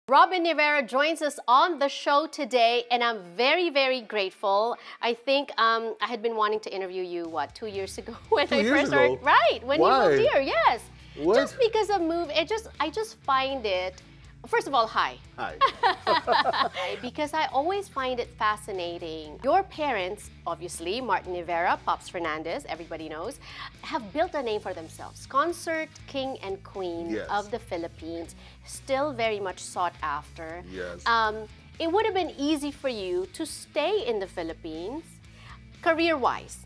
Robin Nievera joins us on the show today, and I'm very, very grateful. I think I had been wanting to interview you, 2 years ago when I first started. Right, when Why? you moved here, yes. What? Just because of move, I just find it. First of all, hi. Hi. Because I always find it fascinating. Your parents, obviously, Martin Nievera, Pops Fernandez, everybody knows, have built a name for themselves. Concert king and queen Yes. of the Philippines, still very much sought after. Yes. It would have been easy for you to stay in the Philippines, career-wise,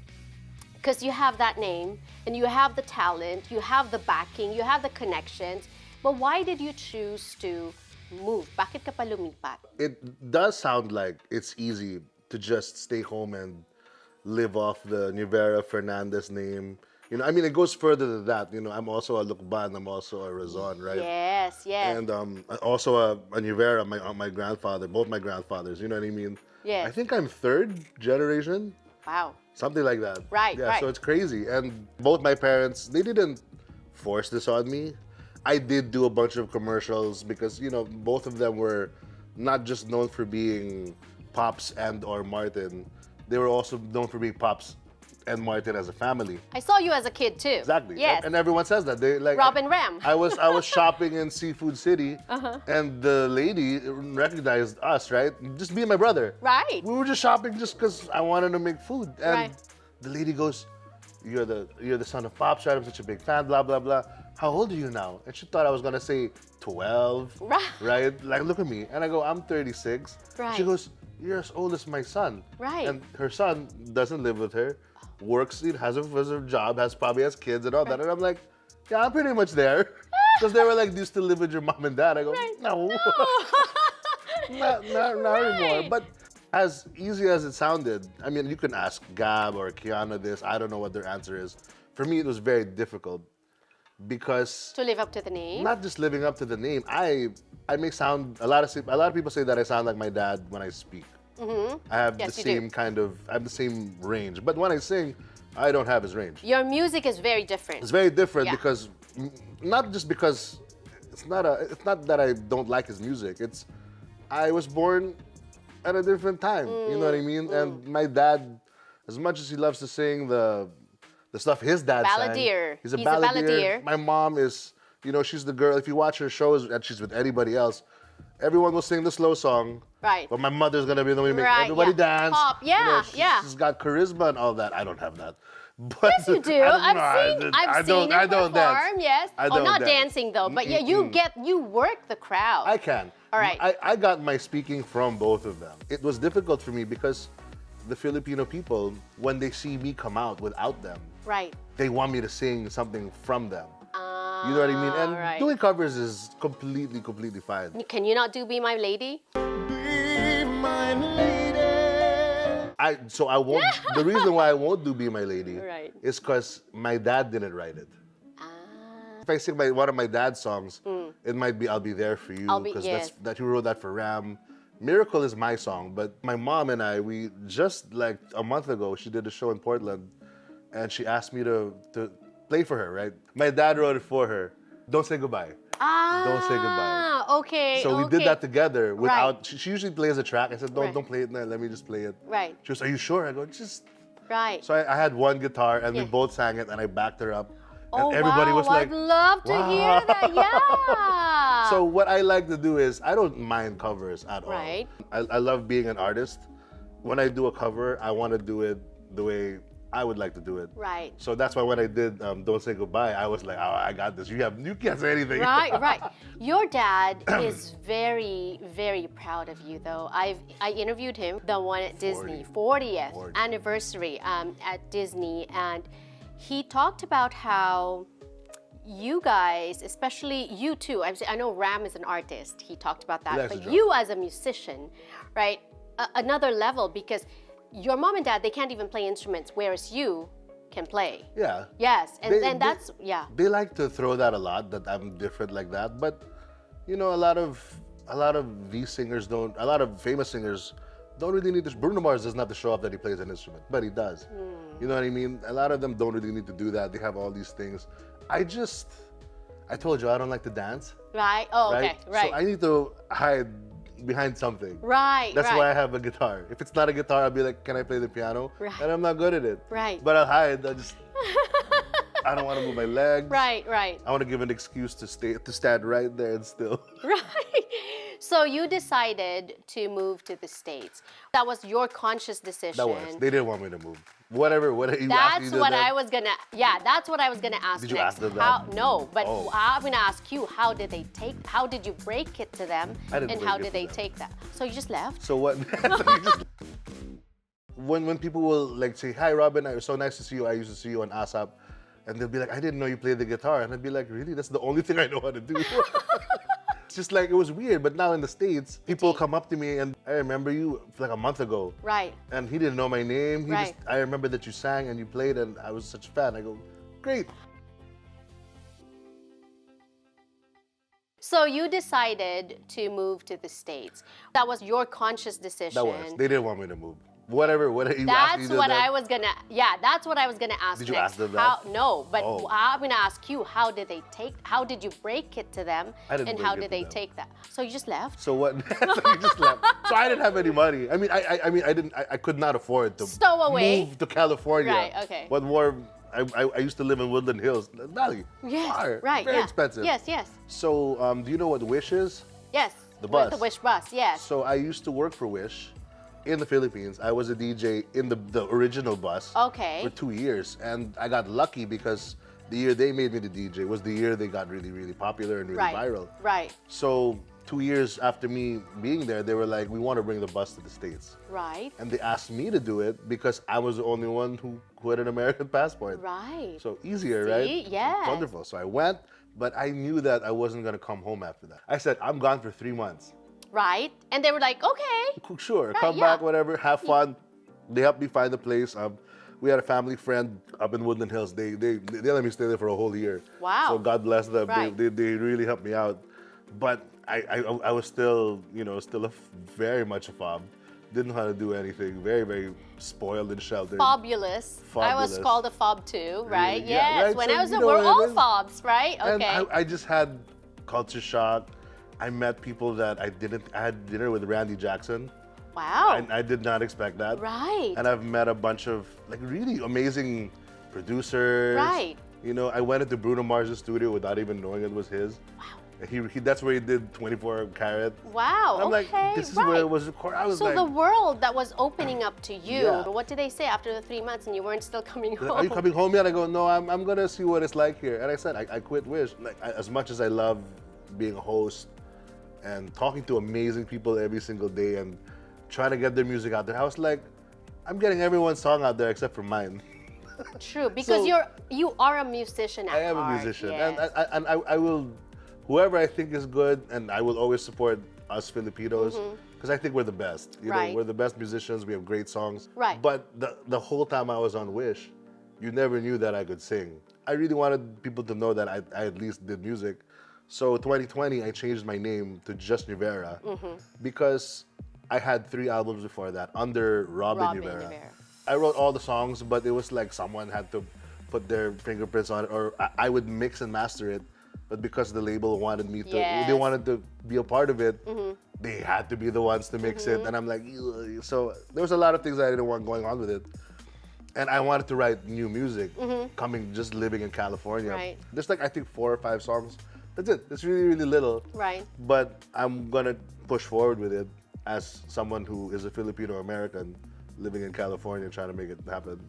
because you have that name and you have the talent, you have the backing, you have the connections. But why did you choose to move? Bakit ka pa lumipat? It does sound like it's easy to just stay home and live off the Nievera Fernandez name. You know, I mean, it goes further than that. You know, I'm also a Lukban, I'm also a Razon, right? Yes, yes. And also a Nievera, my grandfather, both my grandfathers, you know what I mean? Yes. I think I'm third generation, Wow. something like that. Right, yeah, right. so it's crazy. And both my parents, they didn't force this on me. I did do a bunch of commercials because, you know, both of them were not just known for being Pops and or Martin. They were also known for being Pops and Martin as a family. I saw you as a kid too. Exactly. Yes. And everyone says that. They like Robin Ram. I was shopping in Seafood City, and the lady recognized us, right? Just me and my brother. Right. We were just shopping just because I wanted to make food. And Right. the lady goes, you're the son of Pops, right? I'm such a big fan, blah, blah, blah. How old are you now? And she thought I was gonna say 12, Right. right? Like, look at me. And I go, I'm 36. Right. She goes, you're as old as my son. Right. And her son doesn't live with her, works, has a job, probably has kids and all that. And I'm like, yeah, I'm pretty much there. Because they were like, do you still live with your mom and dad? I go, no. not anymore. But as easy as it sounded, I mean, you can ask Gab or Kiana this. I don't know what their answer is. For me, it was very difficult because To live up to the name. not just living up to the name. I may sound a lot of people say that I sound like my dad when I speak. I have Yes, the you do. same I have the same range. But when I sing, I don't have his range. Your music is very different. It's very different Yeah. because not just because it's not that I don't like his music. It's I was born at a different time. You know what I mean? And my dad, as much as he loves to sing the stuff his dad Balladeer. sang, he's a He's a balladeer. My mom is, you know, she's the girl. If you watch her shows and she's with anybody else, everyone will sing the slow song. Right. But my mother's gonna be the one to make Right, everybody yeah. dance. Pop, You know, yeah, yeah. She's got charisma and all that. I don't have that. But Yes, you do. I've seen you perform. dance. Yes. I Oh, don't not dance. dancing though, but yeah, you work the crowd. I can. All right. I got my speaking from both of them. It was difficult for me because the Filipino people, when they see me come out without them, Right. they want me to sing something from them. You know what I mean? And right. doing covers is completely fine. Can you not do Be My Lady? Be my lady. I won't. The reason why I won't do Be My Lady Right. is because my dad didn't write it. Ah. If I sing one of my dad's songs, it might be "I'll Be There for You" because yes. that he wrote that for Ram. "Miracle" is my song, but my mom and I, we just like a month ago, she did a show in Portland, and she asked me to play for her. Right? My dad wrote it for her. "Don't Say Goodbye." Ah. Don't Say Goodbye. Okay. So we did that together without. Right. She usually plays a track. I said, "Don't Right. don't play it now. Let me just play it." Right. She was, "Are you sure?" I go, "Just." Right. So I had one guitar, and we Yeah. both sang it, and I backed her up. Oh, And everybody wow. was like, I'd love to hear that. Yeah. So what I like to do is I don't mind covers at Right. all. I love being an artist. When I do a cover, I want to do it the way I would like to do it. Right. So that's why when I did "Don't Say Goodbye," I was like, "Oh, I got this. You can't say anything." Right, right. Your dad is very, very proud of you, though. I interviewed him, the one at Disney, 40th 40. anniversary at Disney, and he talked about how you guys, especially you two, I know Ram is an artist. He talked about that, He likes but to draw. you as a musician, right? Another level, because your mom and dad, they can't even play instruments, whereas you can play. Yeah. Yes, and They- then they- that's, yeah. They like to throw that a lot, that I'm different like that. But you know, a lot of these singers don't. A lot of famous singers don't really need to. Bruno Mars doesn't have to show off that he plays an instrument, but he does. You know what I mean? A lot of them don't really need to do that. They have all these things. I told you I don't like to dance. Right. Oh, Right? okay. Right. So I need to hide behind something. Right. That's right. why I have a guitar. If it's not a guitar, I'll be like, can I play the piano? Right. And I'm not good at it. Right. But I'll hide. I don't want to move my legs. Right. Right. I want to give an excuse to stand right there and still. Right. So you decided to move to the States. That was your conscious decision. That was. They didn't want me to move. Whatever you asked me That's to what do that. I was gonna. Yeah, that's what I was gonna ask. Did you next. ask them that? How, no, but Oh. I'm gonna ask you. How did they take? How did you break it to them? I didn't and break how it did to they them. take that? So you just left. So what? when people will like say, "Hi, Robin, it's so nice to see you. I used to see you on ASAP," and they'll be like, "I didn't know you played the guitar," and I'd be like, "Really? That's the only thing I know how to do." It's just like it was weird. But now in the States, people come up to me and I remember you like a month ago, Right. and he didn't know my name. Right. I remember that you sang and you played, and I was such a fan. I go, "Great." So you decided to move to the States. That was your conscious decision. That was. They didn't want me to move. Whatever you asked me That's to what do I that. was gonna. Yeah, that's what I was gonna ask. Did you next. ask them that? How, no, but Oh. I'm gonna ask you. How did they take? How did you break it to them? I didn't and break how it did to they them. take that? So you just left. So what? So you just left. So I didn't have any money. I mean, I could not afford to Stow away. move to California. Right, okay. What more? I used to live in Woodland Hills, Valley. Yes. Far, Right. Very yeah. expensive. Yes. Yes. So do you know what Wish is? Yes. The With bus. The Wish bus. Yes. So I used to work for Wish in the Philippines. I was a DJ in the original bus Okay. for 2 years, and I got lucky because the year they made me the DJ was the year they got really, really popular and really Right. viral. Right. So 2 years after me being there, they were like, "We want to bring the bus to the States." Right. And they asked me to do it because I was the only one who had an American passport. Right. So easier, See? right? Yes. Wonderful. So I went, but I knew that I wasn't going to come home after that. I said, "I'm gone for 3 months." Right. And they were like, okay. Sure, Right, come yeah. back, whatever, have fun. They helped me find a place. We had a family friend up in Woodland Hills. They let me stay there for a whole year. Wow. So God bless them. Right. They really helped me out. But I was still, very much a fob. Didn't know how to do anything. Very, very spoiled and sheltered. Fabulous. I was Fabulous. called a fob too, right? Really? Yeah, Yes. right? When So I was, you know we're what it all is. fobs, right? Okay. And I just had culture shock. I met people that I had dinner with Randy Jackson. Wow. I did not expect that. Right. And I've met a bunch of like really amazing producers. Right. I went into Bruno Mars's studio without even knowing it was his. Wow. That's where he did 24 Karat. Wow. I'm okay. like, this is right. where it was recorded. I was So like, the world that was opening up to you, Yeah. what did they say after the 3 months and you weren't still coming home? "Are you coming home yet?" I go, "No, I'm gonna see what it's like here." And I said, I quit Wish. Like as much as I love being a host and talking to amazing people every single day and trying to get their music out there, I was like, I'm getting everyone's song out there except for mine. True, because So- you are a musician at I am heart. a musician, Yes. and I will, whoever I think is good, and I will always support us Filipinos because I think we're the best. Right. We're the best musicians. We have great songs. Right. But the whole time I was on Wish, you never knew that I could sing. I really wanted people to know that I at least did music. So 2020, I changed my name to just Nievera because I had 3 albums before that under Robin Nievera. I wrote all the songs, but it was like someone had to put their fingerprints on it, or I would mix and master it. But because the label wanted me to, Yes. they wanted to be a part of it, they had to be the ones to mix it. And I'm like, "Ugh." So there was a lot of things I didn't want going on with it. And I wanted to write new music, just living in California. Right. There's like, I think 4 or 5 songs. That's it. It's really, really little. Right. But I'm gonna push forward with it as someone who is a Filipino American living in California trying to make it happen.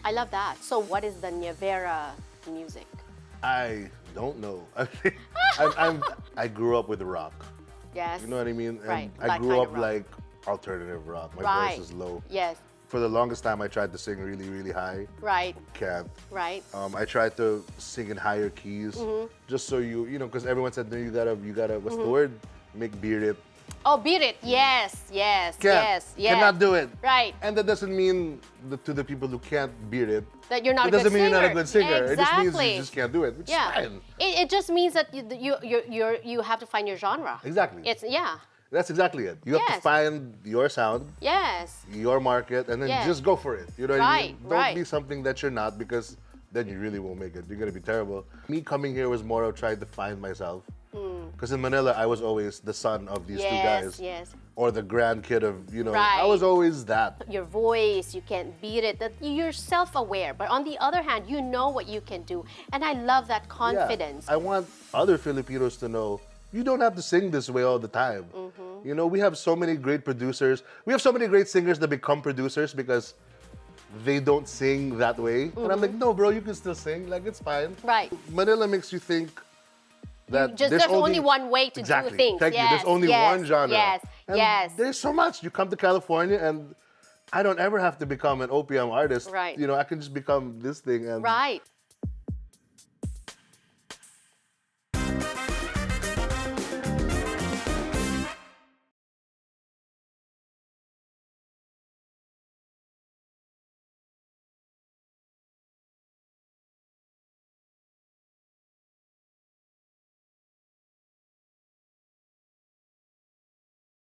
I love that. So what is the Nievera music? I don't know. I grew up with rock. Yes. You know what I mean? And Right, I that grew kind up of rock. like alternative rock. My Right. voice is low. Yes. For the longest time, I tried to sing really, really high. Right. Can't. Right. I tried to sing in higher keys, just so because everyone said, no, you gotta, what's the word? Make beat it. Oh, beat it. Yes. Yes. Can't. Yes. Yes. Cannot do it. Right. And that doesn't mean to the people who can't beat it. That you're not It a good doesn't mean singer. you're not a good singer. Exactly. It just means you just can't do it, which is fine. It just means that you have to find your genre. Exactly. Yeah. That's exactly it. You have Yes. to find your sound, Yes. your market, and then Yes. just go for it. You know what I mean? Right, Don't right. be something that you're not because then you really won't make it. You're gonna be terrible. Me coming here was more of trying to find myself. Because in Manila, I was always the son of these two guys. Yes. Or the grandkid of, you know, Right. I was always that. Your voice, you can't beat it. That you're self-aware, but on the other hand, you know what you can do, and I love that confidence. Yeah. I want other Filipinos to know you don't have to sing this way all the time. You know, we have so many great producers. We have so many great singers that become producers because they don't sing that way. And I'm like, no, bro, you can still sing. Like, it's fine. Right. Manila makes you think that There's only one way to do things. Thank you. Yes, There's only yes, one genre. Yes, And yes. there's so much. You come to California and I don't ever have to become an OPM artist. Right. You know, I can just become this thing. And Right.